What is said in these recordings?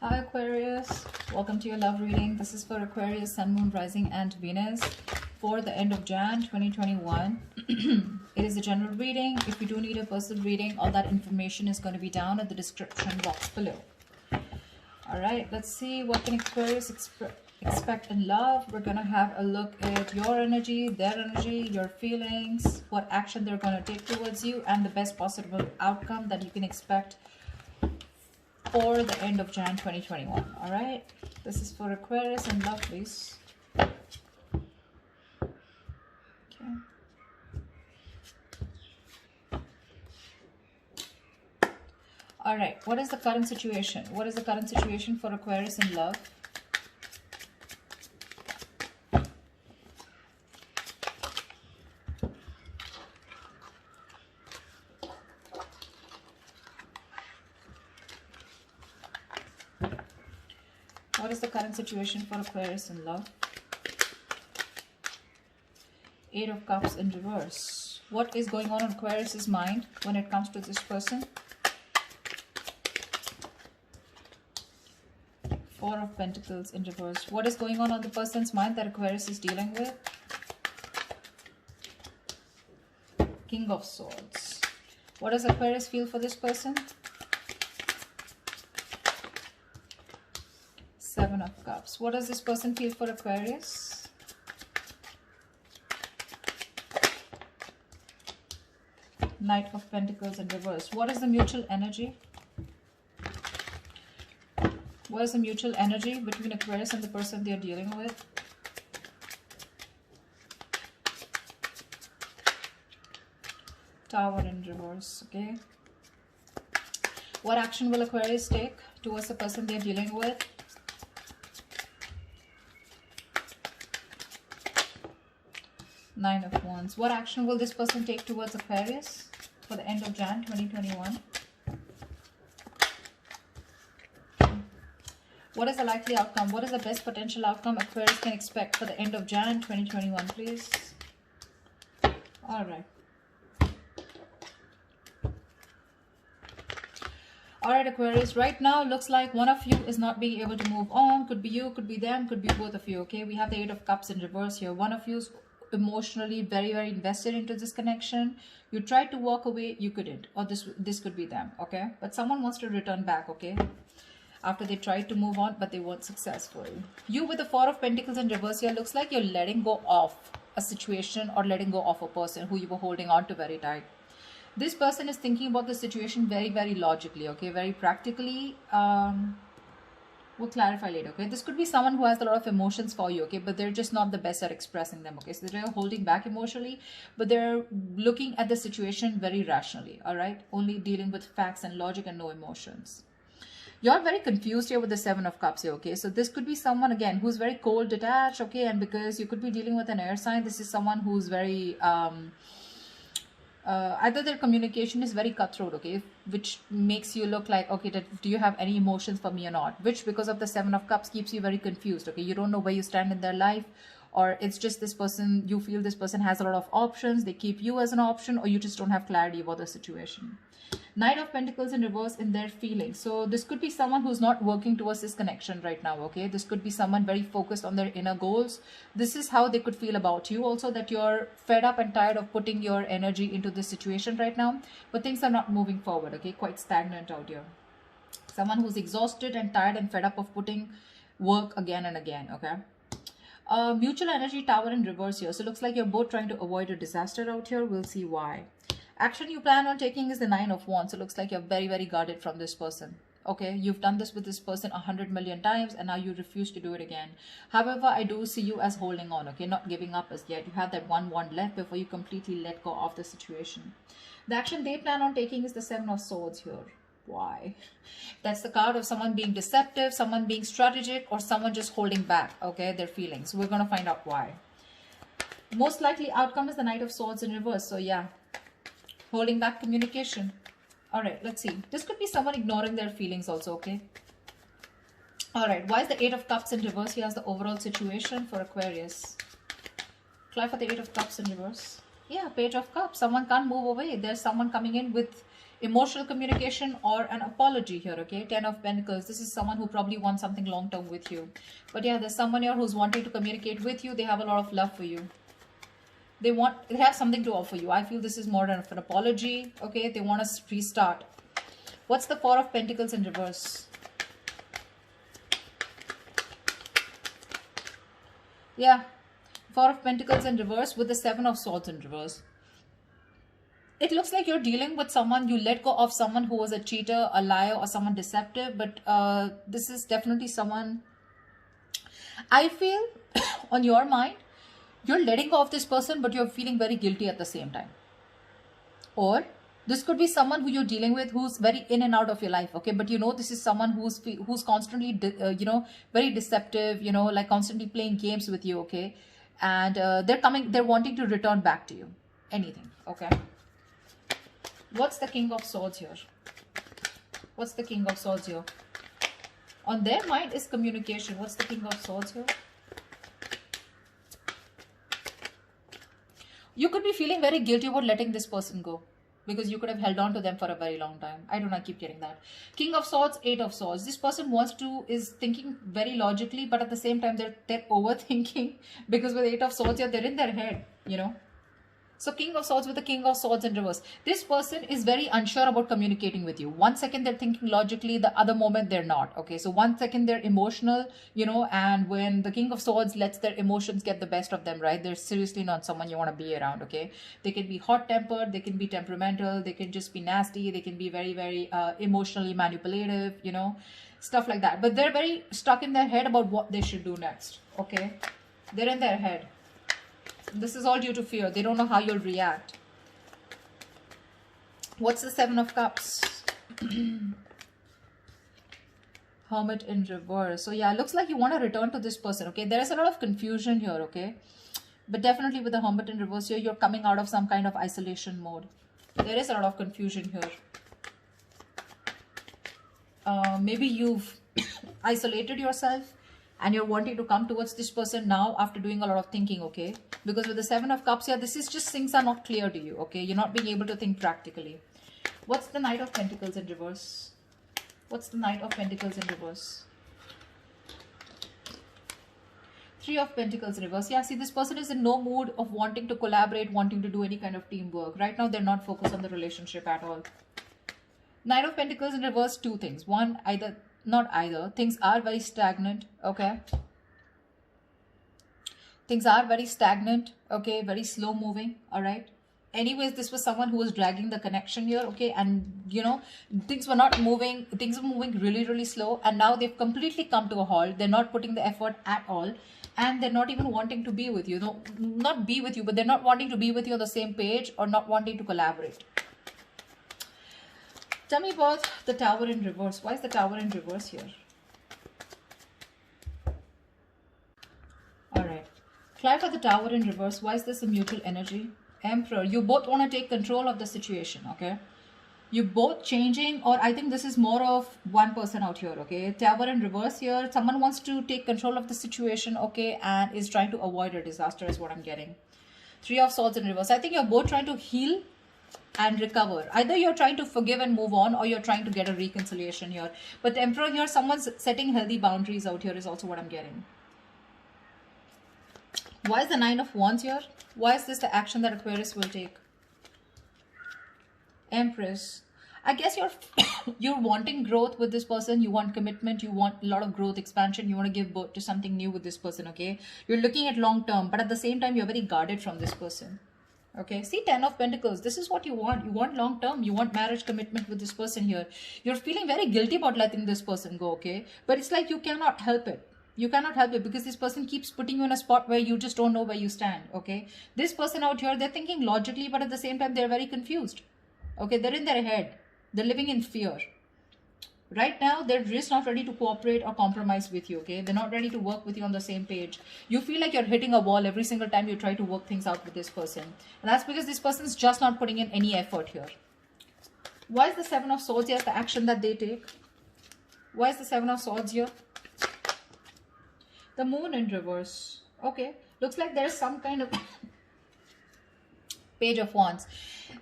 Hi Aquarius, welcome to your love reading. This is for Aquarius, Sun, Moon, Rising and Venus for the end of Jan 2021. It is a general reading. If you do need a personal reading, all that information is going to be down at the description box below. Alright, let's see what can Aquarius expect in love. We're going to have a look at your energy, their energy, your feelings, what action they're going to take towards you, and the best possible outcome that you can expect for the end of Jan 2021. All right, this is for Aquarius and love, please. Okay. All right, what is the current situation? What is the current situation for Aquarius in love? What is the current situation for Aquarius in love? Eight of Cups in reverse. What is going on in Aquarius's mind when it comes to this person? Four of Pentacles in reverse. What is going on the person's mind that Aquarius is dealing with? King of Swords. What does Aquarius feel for this person? Seven of Cups. What does this person feel for Aquarius? Knight of Pentacles in reverse. What is the mutual energy? What is the mutual energy between Aquarius and the person they are dealing with? Tower in reverse. Okay. What action will Aquarius take towards the person they are dealing with? Nine of Wands. What action will this person take towards Aquarius for the end of Jan 2021? What is the likely outcome? What is the best potential outcome Aquarius can expect for the end of Jan 2021, please? All right. All right, Aquarius. Right now, looks like one of you is not being able to move on. Could be you, could be them, could be both of you, okay? We have the Eight of Cups in reverse here. One of you is emotionally very invested into this connection. You tried to walk away, you couldn't, or this could be them, okay? But someone wants to return back, okay, after they tried to move on but they weren't successful. You with the Four of Pentacles in reverse here, looks like you're letting go of a situation or letting go of a person who you were holding on to very tight. This person is thinking about the situation very logically, okay, very practically. We'll clarify later, okay? This could be someone who has a lot of emotions for you, okay? But they're just not the best at expressing them, okay? So they're holding back emotionally, but they're looking at the situation very rationally, all right? Only dealing with facts and logic and no emotions. You're very confused here with the Seven of Cups here, okay? So this could be someone, again, who's very cold, detached, okay? And because you could be dealing with an air sign, this is someone who's very... either their communication is very cutthroat, okay, which makes you look like, okay, do you have any emotions for me or not, which because of the Seven of Cups keeps you very confused, okay? You don't know where you stand in their life, or it's just this person, you feel this person has a lot of options, they keep you as an option, or you just don't have clarity about the situation. Knight of Pentacles in reverse in their feelings. So this could be someone who's not working towards this connection right now, okay? This could be someone very focused on their inner goals. This is how they could feel about you also, that you're fed up and tired of putting your energy into this situation right now, but things are not moving forward, okay? Quite stagnant out here. Someone who's exhausted and tired and fed up of putting work again and again, okay? Mutual energy, Tower in reverse here. So it looks like you're both trying to avoid a disaster out here. We'll see why. Action you plan on taking is the Nine of Wands. So it looks like you're very guarded from this person. Okay, you've done this with this person 100 million times and now you refuse to do it again. However, I do see you as holding on, okay, not giving up as yet. You have that one wand left before you completely let go of the situation. The action they plan on taking is the Seven of Swords here. Why? That's the card of someone being deceptive, someone being strategic, or someone just holding back, okay, their feelings. We're going to find out why. Most likely outcome is the Knight of Swords in reverse. So yeah, holding back communication. All right, let's see. This could be someone ignoring their feelings also, okay? All right, why is the Eight of Cups in reverse? Here's the overall situation for Aquarius. Clarify for the Eight of Cups in reverse. Yeah, Page of Cups. Someone can't move away. There's someone coming in with emotional communication or an apology here, okay? 10 of Pentacles. This is someone who probably wants something long term with you. But yeah, there's someone here who's wanting to communicate with you. They have a lot of love for you. They have something to offer you. I feel this is more than an apology, okay? They want to restart. What's the Four of Pentacles in reverse? Yeah, Four of Pentacles in reverse with the Seven of Swords in reverse. It looks like you're dealing with someone, you let go of someone who was a cheater, a liar, or someone deceptive. But this is definitely someone, I feel, on your mind, you're letting go of this person, but you're feeling very guilty at the same time. Or this could be someone who you're dealing with who's very in and out of your life, okay? But you know, this is someone who's constantly, very deceptive, like constantly playing games with you, okay? And they're wanting to return back to you. Anything, okay? What's the King of Swords here? What's the King of Swords here? On their mind is communication. What's the King of Swords here? You could be feeling very guilty about letting this person go, because you could have held on to them for a very long time. I don't know, I keep getting that. King of Swords, Eight of Swords. This person is thinking very logically, but at the same time, they're overthinking, because with Eight of Swords here, they're in their head, So King of Swords with the King of Swords in reverse. This person is very unsure about communicating with you. One second they're thinking logically, the other moment they're not. Okay, so one second they're emotional, and when the King of Swords lets their emotions get the best of them, right? They're seriously not someone you want to be around, okay? They can be hot-tempered, they can be temperamental, they can just be nasty, they can be very, very emotionally manipulative, stuff like that. But they're very stuck in their head about what they should do next, okay? They're in their head. This is all due to fear. They don't know how you'll react. What's the Seven of Cups? Hermit in reverse. So yeah, looks like you want to return to this person, okay? There is a lot of confusion here, okay? But definitely with the Hermit in reverse here, you're coming out of some kind of isolation mode. There is a lot of confusion here. Maybe you've isolated yourself and you're wanting to come towards this person now after doing a lot of thinking, okay? Because with the Seven of Cups here, this is just things are not clear to you, okay? You're not being able to think practically. What's the Knight of Pentacles in reverse? What's the Knight of Pentacles in reverse? Three of Pentacles in reverse. Yeah, see, this person is in no mood of wanting to collaborate, wanting to do any kind of teamwork. Right now, they're not focused on the relationship at all. Knight of Pentacles in reverse, two things. One, things are very stagnant, okay? Things are very stagnant, okay? Very slow moving, all right? Anyways, this was someone who was dragging the connection here, okay? And, things were not moving. Things were moving really, really slow. And now they've completely come to a halt. They're not putting the effort at all. And they're not even wanting to be with you. No, not be with you, but they're not wanting to be with you on the same page or not wanting to collaborate. Tell me about the Tower in reverse. Why is the Tower in reverse here? Alright. Clarify the Tower in reverse. Why is this a mutual energy? Emperor. You both want to take control of the situation, okay? You both changing, or I think this is more of one person out here, okay? Tower in reverse here. Someone wants to take control of the situation, okay? And is trying to avoid a disaster is what I'm getting. Three of Swords in reverse. I think you're both trying to heal and recover. Either you're trying to forgive and move on, or you're trying to get a reconciliation here. But the Emperor here, someone's setting healthy boundaries out here is also what I'm getting. Why is the Nine of Wands here? Why is this the action that Aquarius will take? Empress. I guess you're wanting growth with this person. You want commitment. You want a lot of growth, expansion. You want to give birth to something new with this person, okay? You're looking at long term, but at the same time, you're very guarded from this person. Okay, see, 10 of Pentacles. This is what you want. You want long term. You want marriage commitment with this person here. You're feeling very guilty about letting this person go, okay? But it's like you cannot help it. You cannot help it because this person keeps putting you in a spot where you just don't know where you stand, okay? This person out here, they're thinking logically, but at the same time, they're very confused. Okay, they're in their head. They're living in fear. Right now, they're just not ready to cooperate or compromise with you, okay? They're not ready to work with you on the same page. You feel like you're hitting a wall every single time you try to work things out with this person. And that's because this person's just not putting in any effort here. Why is the Seven of Swords here the action that they take? Why is the Seven of Swords here? The Moon in reverse. Okay. Looks like there's some kind of Page of Wands.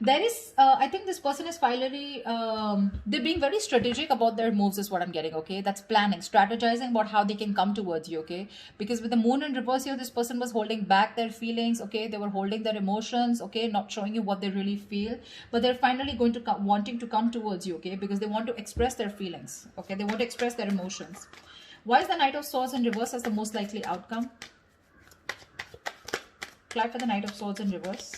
There is, I think this person is finally, they're being very strategic about their moves, is what I'm getting, okay? That's planning, strategizing about how they can come towards you, okay? Because with the moon in reverse here, this person was holding back their feelings, okay? They were holding their emotions, okay? Not showing you what they really feel. But they're finally going to come, wanting to come towards you, okay? Because they want to express their feelings, okay? They want to express their emotions. Why is the Knight of Swords in reverse as the most likely outcome? Clap for the Knight of Swords in reverse.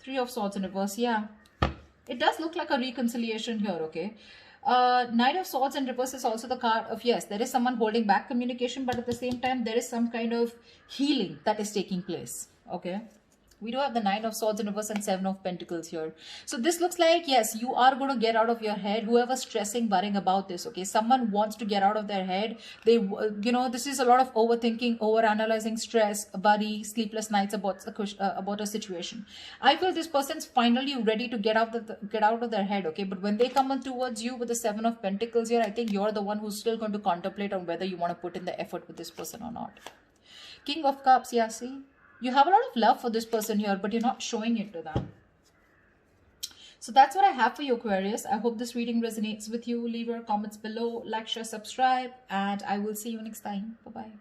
Three of Swords in reverse, yeah. It does look like a reconciliation here, okay? Knight of Swords in reverse is also the card of, yes, there is someone holding back communication, but at the same time, there is some kind of healing that is taking place, okay? We do have the Nine of Swords in reverse and Seven of Pentacles here. So this looks like, yes, you are going to get out of your head. Whoever's stressing, worrying about this, okay? Someone wants to get out of their head. They, you know, this is a lot of overthinking, overanalyzing, stress, worry, sleepless nights about a situation. I feel this person's finally ready to get out of their head, okay? But when they come on towards you with the Seven of Pentacles here, I think you're the one who's still going to contemplate on whether you want to put in the effort with this person or not. King of Cups, yeah, see? You have a lot of love for this person here, but you're not showing it to them. So that's what I have for you, Aquarius. I hope this reading resonates with you. Leave your comments below, like, share, subscribe, and I will see you next time. Bye-bye.